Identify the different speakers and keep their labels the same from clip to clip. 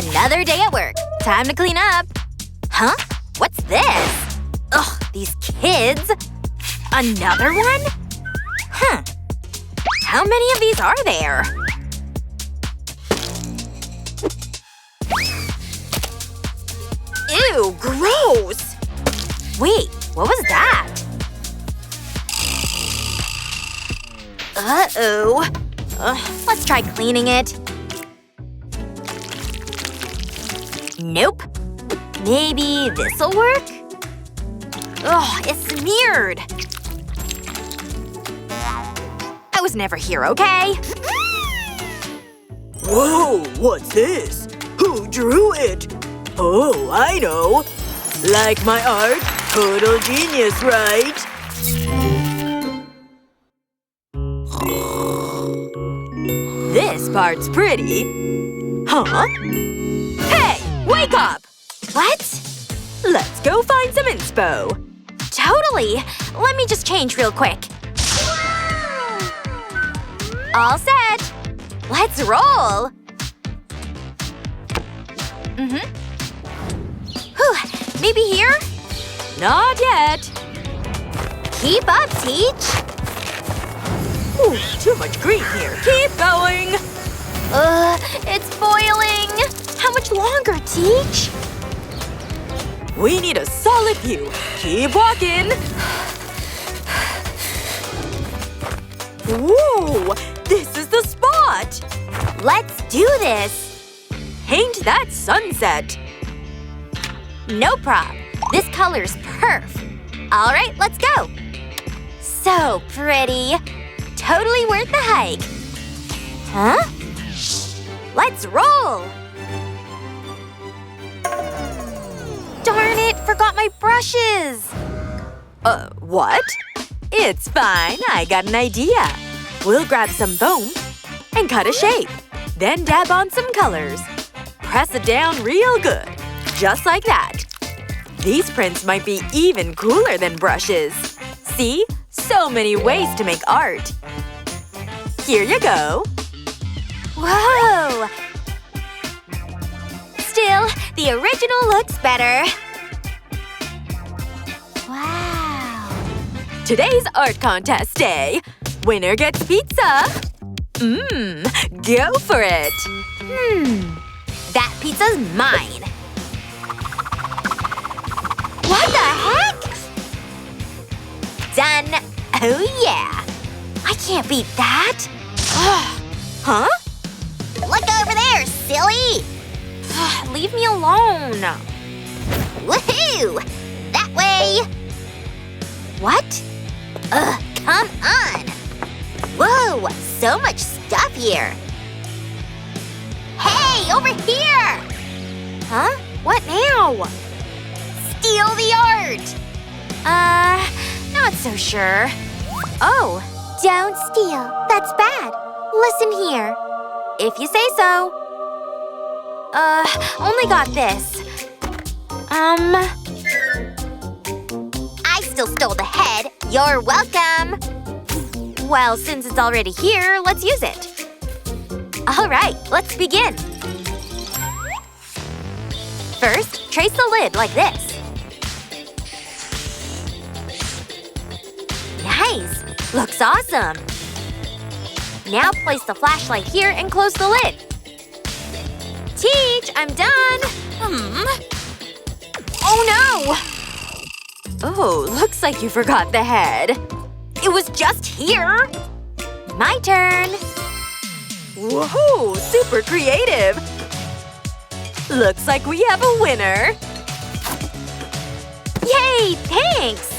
Speaker 1: Another day at work. Time to clean up. Huh? What's this? Ugh, these kids. Another one? Huh. How many of these are there? Ew, gross! Wait, what was that? Uh-oh. Let's try cleaning it. Nope. Maybe this'll work? Ugh, it's smeared. I was never here, okay?
Speaker 2: Whoa, what's this? Who drew it? Oh, I know. Like my art? Total genius, right? This part's pretty. Huh? Hey! Wake up!
Speaker 1: What?
Speaker 2: Let's go find some inspo.
Speaker 1: Totally! Let me just change real quick. All set! Let's roll! Whew, maybe here?
Speaker 2: Not yet.
Speaker 1: Keep up, Teach!
Speaker 2: Ooh, too much green here. Keep going!
Speaker 1: It's boiling! How much longer, Teach?
Speaker 2: We need a solid view. Keep walking. Whoa! This is the spot!
Speaker 1: Let's do this!
Speaker 2: Paint that sunset.
Speaker 1: No prob. This color's perf. Alright, let's go! So pretty. Totally worth the hike. Huh? Let's roll! Darn it! Forgot my brushes!
Speaker 2: What? It's fine. I got an idea. We'll grab some foam and cut a shape. Then dab on some colors. Press it down real good. Just like that. These prints might be even cooler than brushes. See? So many ways to make art. Here you go.
Speaker 1: Whoa! Still, the original looks better. Wow.
Speaker 2: Today's art contest day. Winner gets pizza. Go for it.
Speaker 1: That pizza's mine. What the heck? Done. Oh yeah. I can't beat that.
Speaker 2: Huh?
Speaker 1: Look over there, silly! Leave me alone. Woohoo! That way! What? Come on! Whoa! So much stuff here! Hey! Over here! Huh? What now? Steal the art! Not so sure. Oh. Don't steal. That's bad. Listen here. If you say so. Only got this. I still stole the head. You're welcome. Well, since it's already here, let's use it. Alright, let's begin. First, trace the lid like this. Nice! Looks awesome! Now place the flashlight here and close the lid. Teach, I'm done! Oh no!
Speaker 2: Oh, looks like you forgot the head.
Speaker 1: It was just here! My turn!
Speaker 2: Whoa, super creative! Looks like we have a winner!
Speaker 1: Yay, thanks!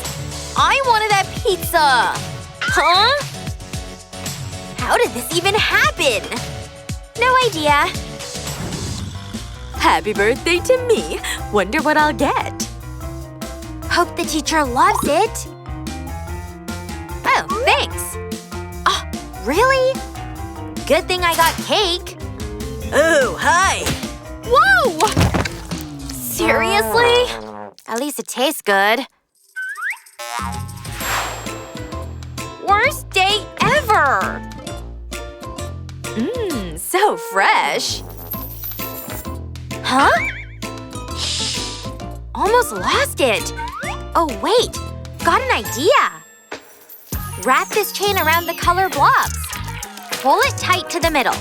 Speaker 1: I wanted that pizza! Huh? How did this even happen? No idea.
Speaker 2: Happy birthday to me! Wonder what I'll get.
Speaker 1: Hope the teacher loves it. Oh, thanks. Oh, really? Good thing I got cake.
Speaker 2: Oh, hi!
Speaker 1: Whoa! Seriously? At least it tastes good. Worst day ever!
Speaker 2: So fresh.
Speaker 1: Huh? Almost lost it. Oh, wait. Got an idea. Wrap this chain around the color blobs. Pull it tight to the middle.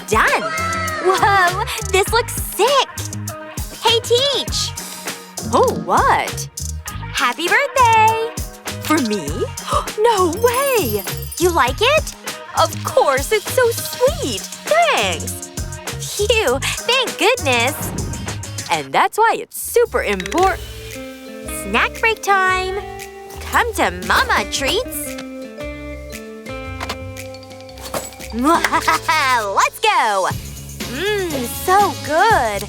Speaker 1: Done. Whoa, this looks sick. Hey, Teach.
Speaker 2: Oh, what?
Speaker 1: Happy birthday.
Speaker 2: For me? No way!
Speaker 1: You like it?
Speaker 2: Of course, it's so sweet! Thanks!
Speaker 1: Phew, thank goodness.
Speaker 2: And that's why it's super important.
Speaker 1: Snack break time. Come to Mama Treats. Let's go. So good.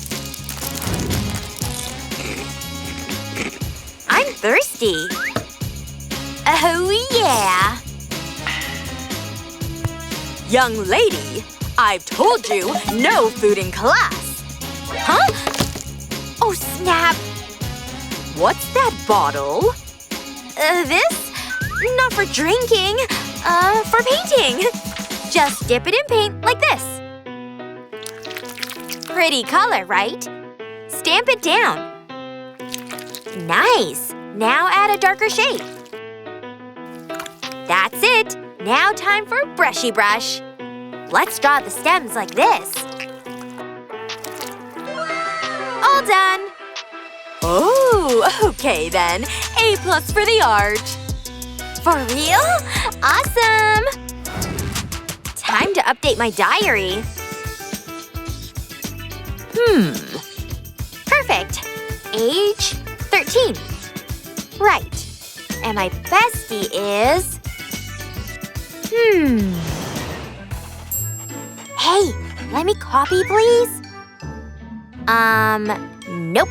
Speaker 1: I'm thirsty. Oh, yeah.
Speaker 2: Young lady, I've told you, no food in class.
Speaker 1: Huh? Oh, snap.
Speaker 2: What's that bottle?
Speaker 1: This? Not for drinking. For painting. Just dip it in paint like this. Pretty color, right? Stamp it down. Nice. Now add a darker shade. That's it. Now time for brushy brush. Let's draw the stems like this. All done.
Speaker 2: Oh, okay then. A+ for the art.
Speaker 1: For real? Awesome! Time to update my diary. Perfect. Age 13. Right. And my bestie is… Hey, let me copy, please. Nope.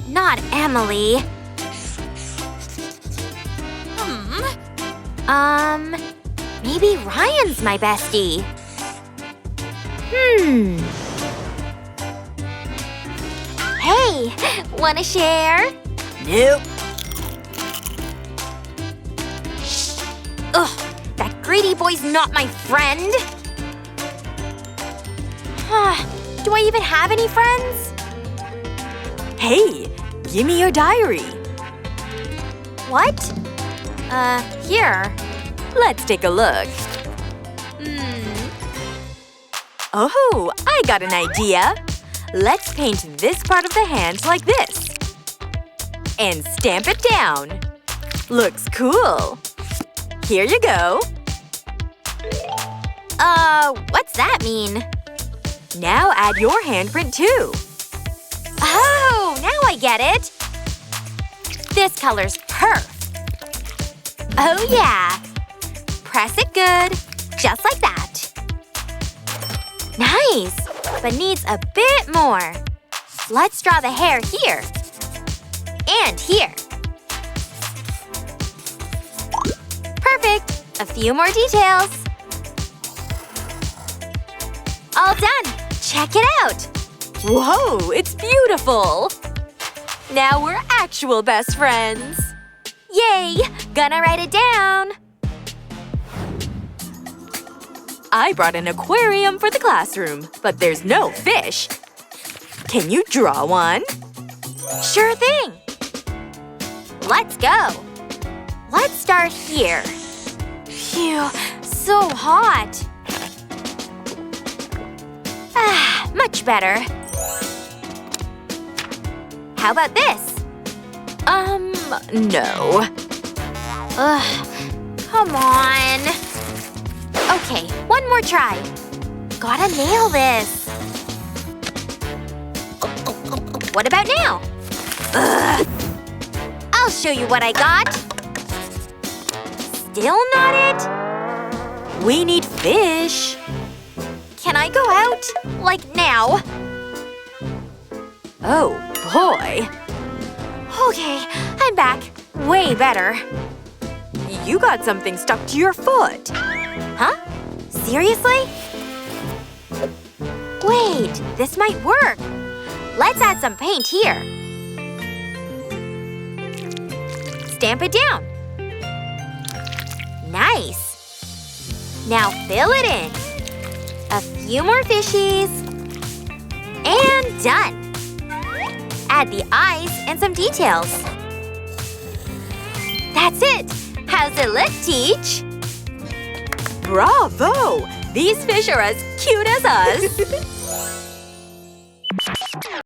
Speaker 1: Not Emily. Maybe Ryan's my bestie. Hey, wanna share?
Speaker 2: Nope.
Speaker 1: Ugh, that greedy boy's not my friend. Do I even have any friends?
Speaker 2: Hey, give me your diary.
Speaker 1: What? Here.
Speaker 2: Let's take a look. Oh, I got an idea. Let's paint this part of the hand like this. And stamp it down. Looks cool. Here you go.
Speaker 1: What's that mean?
Speaker 2: Now add your handprint too.
Speaker 1: Oh, now I get it. This color's perf. Oh yeah. Press it good, just like that. Nice, but needs a bit more. Let's draw the hair here. And here. Perfect. A few more details. All done. Check it out.
Speaker 2: Whoa, it's beautiful! Now we're actual best friends.
Speaker 1: Yay! Gonna write it down.
Speaker 2: I brought an aquarium for the classroom, but there's no fish. Can you draw one?
Speaker 1: Sure thing. Let's go. Let's start here. Phew, so hot. Much better. How about this?
Speaker 2: No.
Speaker 1: Ugh, come on. Okay, one more try. Gotta nail this. What about now? Ugh. I'll show you what I got. Still not it?
Speaker 2: We need fish.
Speaker 1: Can I go out? Like now?
Speaker 2: Oh, boy.
Speaker 1: Okay, I'm back. Way better.
Speaker 2: You got something stuck to your foot.
Speaker 1: Huh? Seriously? Wait, this might work. Let's add some paint here. Stamp it down. Nice. Now fill it in. A few more fishies. And done. Add the eyes and some details. That's it! How's it look, Teach?
Speaker 2: Bravo! These fish are as cute as us!